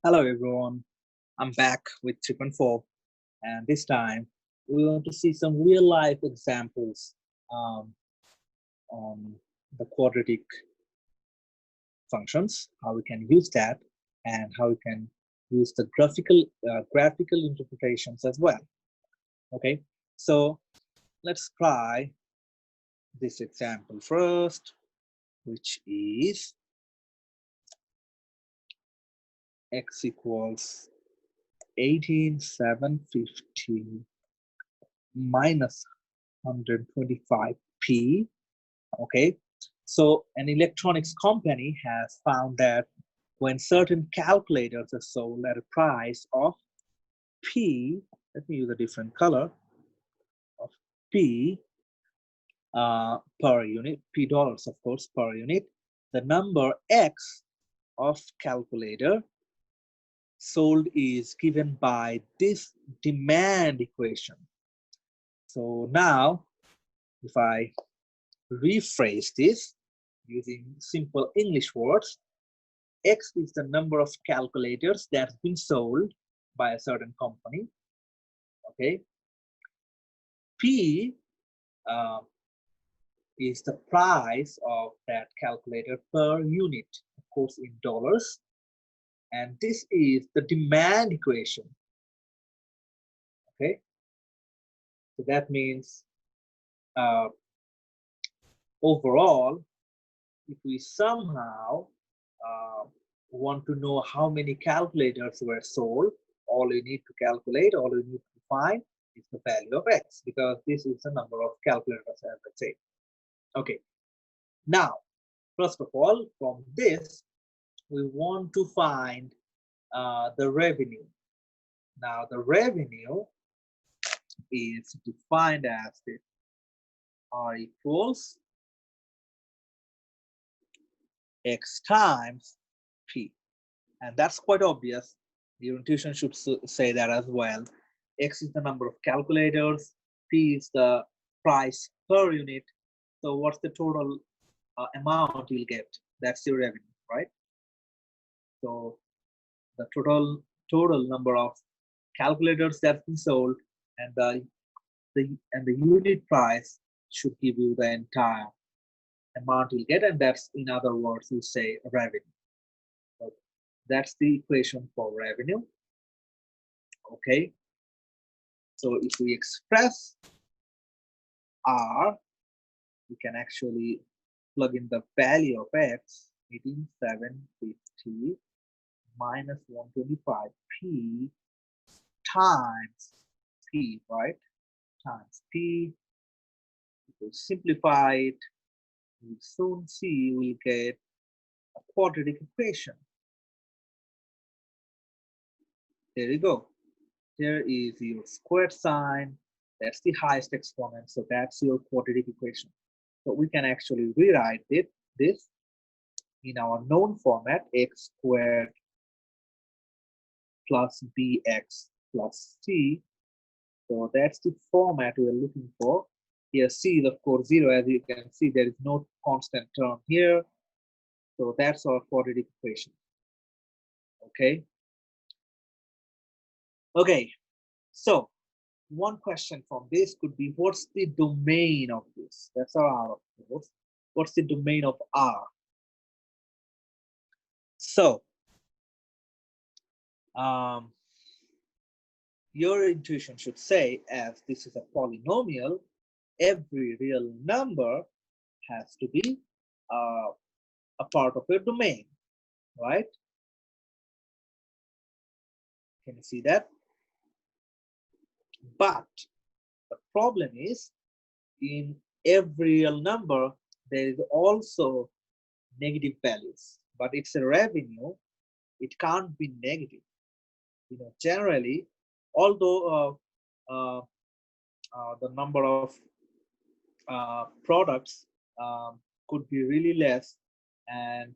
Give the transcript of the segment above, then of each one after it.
Hello everyone, I'm back with 3.4 and this time we want to see some real life examples um, on the quadratic functions, how we can use that and how we can use the graphical interpretations as well. Okay, so let's try this example first, which is x equals 18750 minus 125p. Okay, so an electronics company has found that when certain calculators are sold at a price of p, let me use a different color, of p per unit, p dollars of course per unit, the number x of calculator sold is given by this demand equation. So now if I rephrase this using simple English words, X is the number of calculators that's been sold by a certain company. Okay. P uh, is the price of that calculator per unit, of course, in dollars. And this is the demand equation. Okay. So that means uh, overall, if we somehow uh, want to know how many calculators were sold, all you need to calculate, all you need to find is the value of x, because this is the number of calculators, as I say. Okay, now, first of all, from this, we want to find the revenue. Now, the revenue is defined as this R equals x times p. And that's quite obvious. Your intuition should say that as well. X is the number of calculators, P is the price per unit. So what's the total amount you'll get? That's your revenue, right? So the total number of calculators that's been sold and the unit price should give you the entire amount you'll get, and that's, in other words, you say revenue. So that's the equation for revenue. Okay, so if we express R, we can actually plug in the value of X, 18750 minus 125p times P, right? Times P. If we simplify it, we'll soon see we'll get a quadratic equation. There you go. There is your squared sign. That's the highest exponent. So that's your quadratic equation. So we can actually rewrite this in our known format, x squared plus bx plus c. So that's the format we are looking for. Here c is of course 0. As you can see, there is no constant term here. So that's our quadratic equation. Okay. Okay. So one question from this could be, what's the domain of this? That's our R, of course. What's the domain of R? So your intuition should say, as this is a polynomial, every real number has to be a part of your domain, right? Can you see that? But the problem is, in every real number, there is also negative values, but it's a revenue. It can't be negative. Generally, although the number of products could be really less, and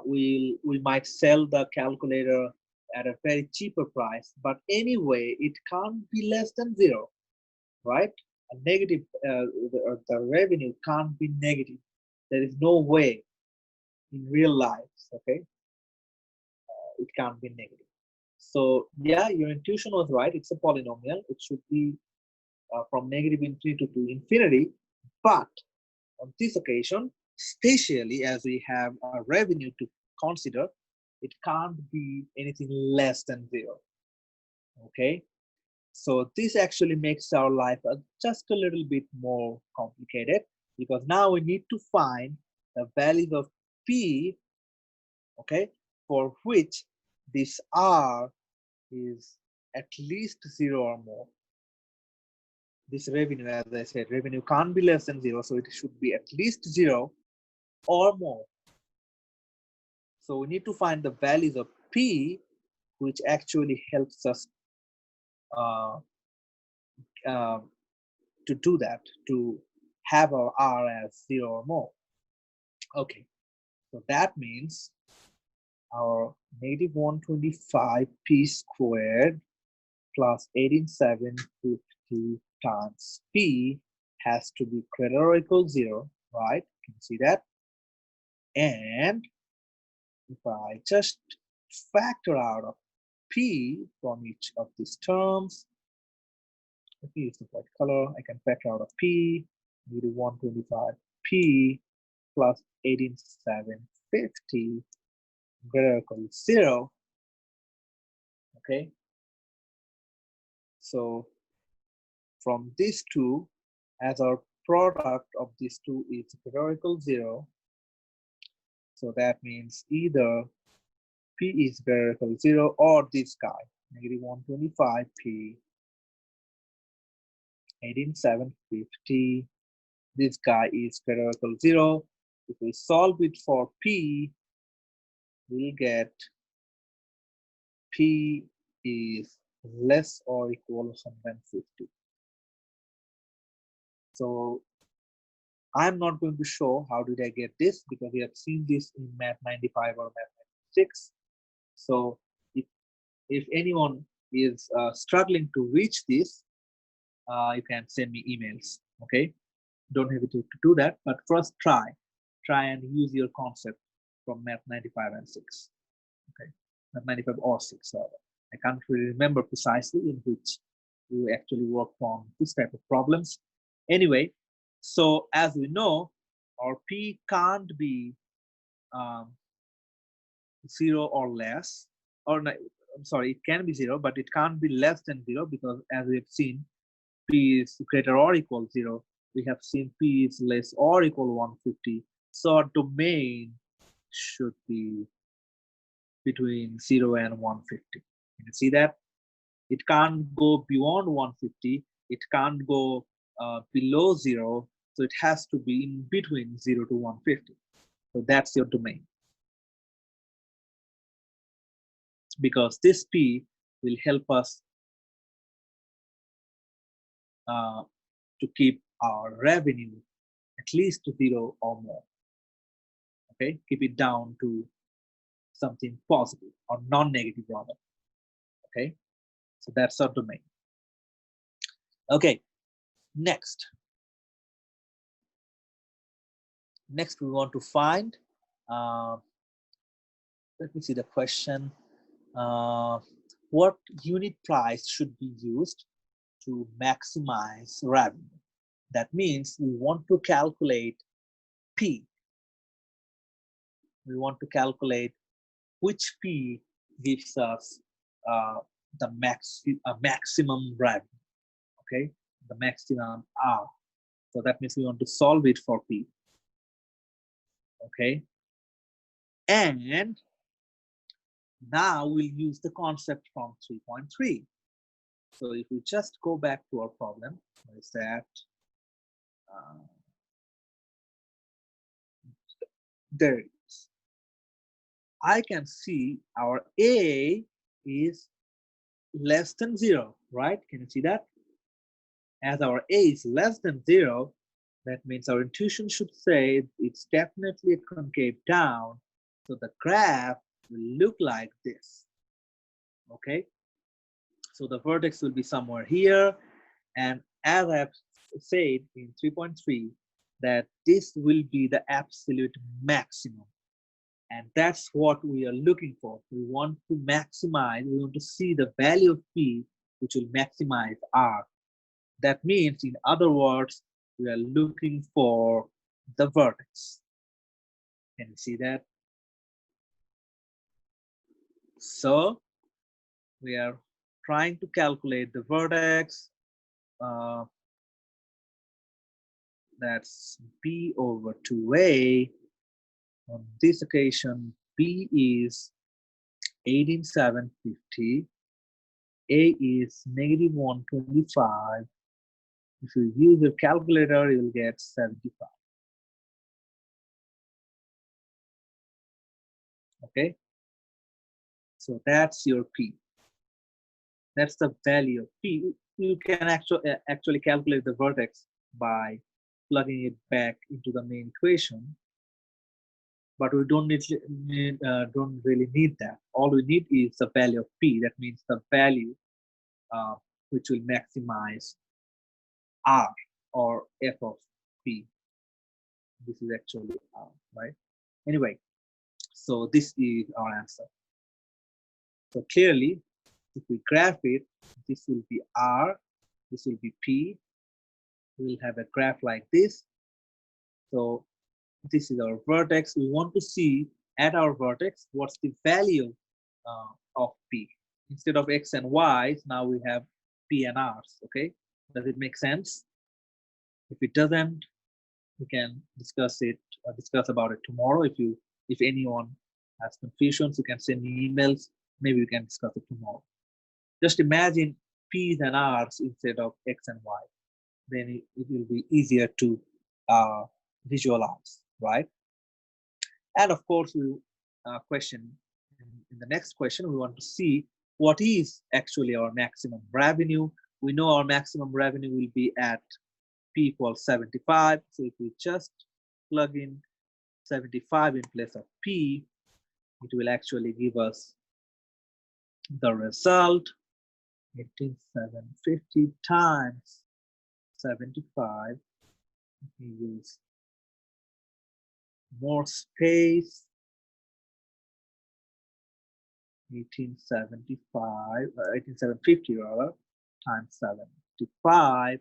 we might sell the calculator at a very cheaper price, but anyway it can't be less than 0, right? A negative the revenue can't be negative. There is no way in real life. Okay, it can't be negative. So yeah, your intuition was right. It's a polynomial. It should be from negative infinity to infinity. But on this occasion, especially as we have a revenue to consider, it can't be anything less than 0. Okay, so this actually makes our life just a little bit more complicated, because now we need to find the values of p, okay, for which this r is at least 0 or more. This revenue, as I said, revenue can't be less than 0, so it should be at least 0 or more. So we need to find the values of p, which actually helps us uh, uh, to do that, to have our r as 0 or more. Okay, so that means our negative 125 p squared plus 18750 times p has to be greater or equal 0, right? You can see that. And if I just factor out of p from each of these terms, if I use the white color, I can factor out of p, negative 125 p plus 18750 greater or equal to 0. Okay, so from these two, as our product of these two is greater or equal to 0, so that means either p is greater or equal to 0 or this guy, negative 125 p 18750, this guy is greater or equal to 0. If we solve it for p, we'll get p is less or equal to 150. So I'm not going to show how did I get this, because we have seen this in Math 95 or Math 96. So if anyone is struggling to reach this, you can send me emails. Okay, don't hesitate to do that. But first, try and use your concept from Math 95 and 6. Okay, Math 95 or 6. So I can't really remember precisely in which you actually worked on this type of problems. Anyway, so as we know, our p can't be 0 or less, or no, I'm sorry, it can be 0, but it can't be less than 0, because as we have seen, p is greater or equal to 0. We have seen p is less or equal to 150. So our domain should be between 0 and 150. You can see that it can't go beyond 150. It can't go below 0. So it has to be in between 0 to 150. So that's your domain. Because this p will help us to keep our revenue at least 0 or more. Okay, keep it down to something positive or non-negative rather. Okay, so that's our domain. Okay, next we want to find, let me see the question, what unit price should be used to maximize revenue. That means we want to calculate p. We want to calculate which p gives us the maximum revenue. Okay, the maximum r. So that means we want to solve it for p. Okay, and now we'll use the concept from 3.3. So if we just go back to our problem, what is that? There it is. I can see our a is less than 0, right? Can you see that? As our a is less than 0, that means our intuition should say it's definitely a concave down. So the graph will look like this. Okay, so the vertex will be somewhere here, and as I've said in 3.3, that this will be the absolute maximum. And that's what we are looking for. We want to maximize, we want to see the value of P, which will maximize R. That means, in other words, we are looking for the vertex. Can you see that? So we are trying to calculate the vertex. Uh, that's B over 2A. On this occasion, B is 18,750. A is negative 125. If you use your calculator, you will get 75. Okay, so that's your P. That's the value of P. You can actually calculate the vertex by plugging it back into the main equation, but we don't don't really need that. All we need is the value of P. That means the value which will maximize R or F of P. This is actually R, right? Anyway, so this is our answer. So clearly, if we graph it, this will be R, this will be P. We'll have a graph like this. So this is our vertex. We want to see at our vertex what's the value of P. Instead of X and Y, now we have P and R's. Okay, does it make sense? If it doesn't, we can discuss about it tomorrow. If anyone has confusions, you can send me emails. Maybe we can discuss it tomorrow. Just imagine P's and R's instead of X and Y. Then it will be easier to visualize, right? And of course, we question in the next question, we want to see what is actually our maximum revenue. We know our maximum revenue will be at P equals 75. So if we just plug in 75 in place of P, it will actually give us the result 18,750 times 75. We use more space. 18,750 rather times 75.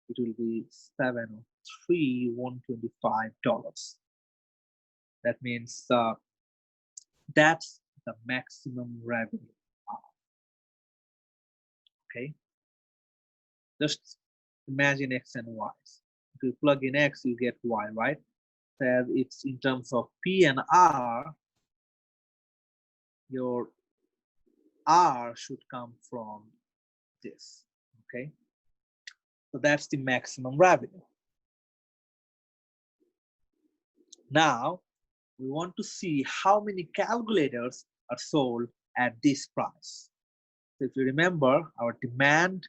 It will be $703,125. That means that's the maximum revenue. Okay, just imagine X and Y. If you plug in X, you get Y, right? So it's in terms of P and R, your R should come from this. Okay, so that's the maximum revenue. Now we want to see how many calculators are sold at this price. So if you remember, our demand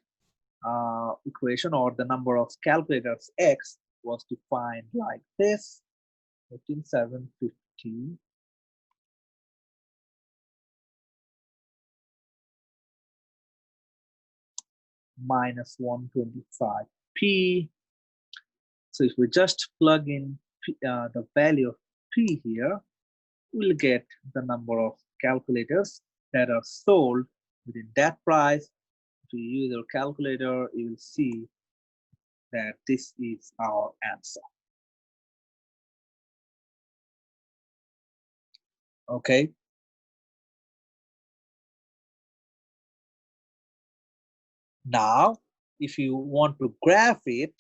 equation, or the number of calculators X, was defined like this: 18,750 minus 125p. So if we just plug in the value of p here, we'll get the number of calculators that are sold within that price. If you use your calculator, you will see that this is our answer. Okay. Now, if you want to graph it,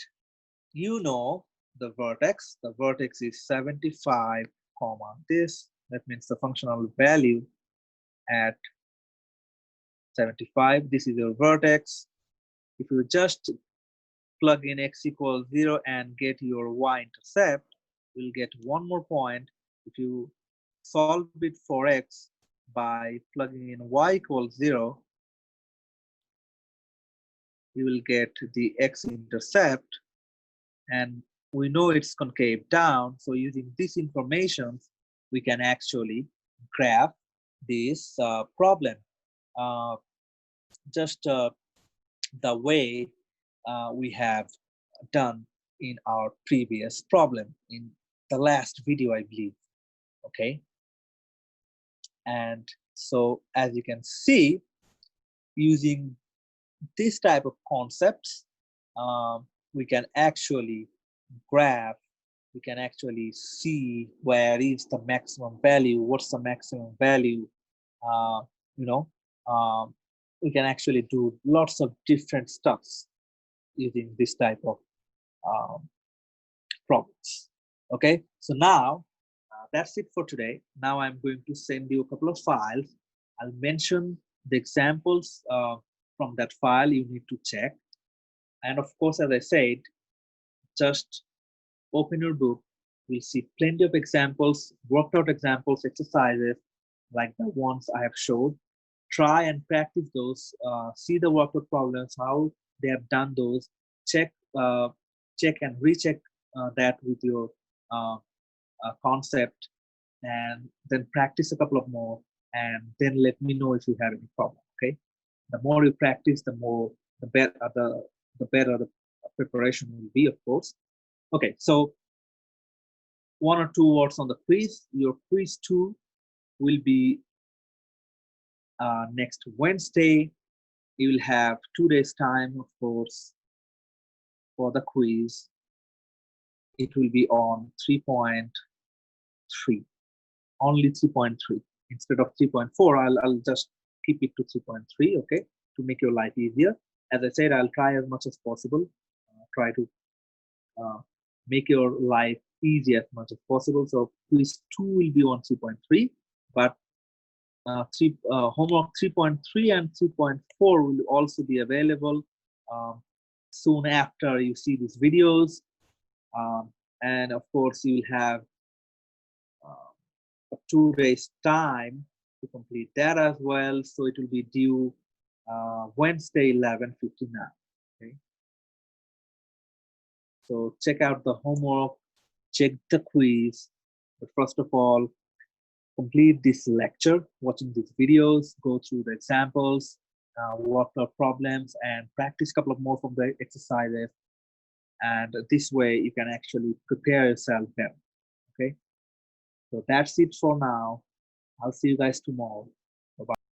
you know the vertex. The vertex is 75, comma this. That means the functional value at 75. This is your vertex. If you just plug in X equals 0 and get your y-intercept, you'll get one more point. If you solve it for X by plugging in y equals 0, you will get the x-intercept, and we know it's concave down. So using this information, we can actually graph this problem just the way we have done in our previous problem in the last video, I believe. Okay, And so as you can see, using this type of concepts, we can actually graph, we can actually see where is the maximum value, what's the maximum value, uh, you know, um, we can actually do lots of different stuffs using this type of um, problems. Okay, so now that's it for today. Now I'm going to send you a couple of files. I'll mention the examples from that file you need to check. And of course, as I said, just open your book. You'll see plenty of examples, worked out examples, exercises like the ones I have showed. Try and practice those. See the worked out problems, how they have done those. Check, check and recheck that with your uh, concept, and then practice a couple of more, and then let me know if you have any problem. Okay, the more you practice, the better the better the preparation will be, of course. Okay, so one or two words on the quiz. Your quiz 2 will be next Wednesday. You will have 2 days time, of course, for the quiz. It will be on 3.3, only 3.3 instead of 3.4. I'll just keep it to 3.3, okay, to make your life easier. As I said, I'll try as much as possible. Try to make your life easy as much as possible. So quiz 2 will be on 3.3, but homework 3.3 and 3.4 will also be available soon after you see these videos. And of course, you'll have 2 days time to complete that as well. So it will be due Wednesday 11:59. Okay. So check out the homework, check the quiz. But first of all, complete this lecture, watching these videos, go through the examples, work out problems, and practice a couple of more from the exercises. And this way you can actually prepare yourself better. Okay. So that's it for now. I'll see you guys tomorrow.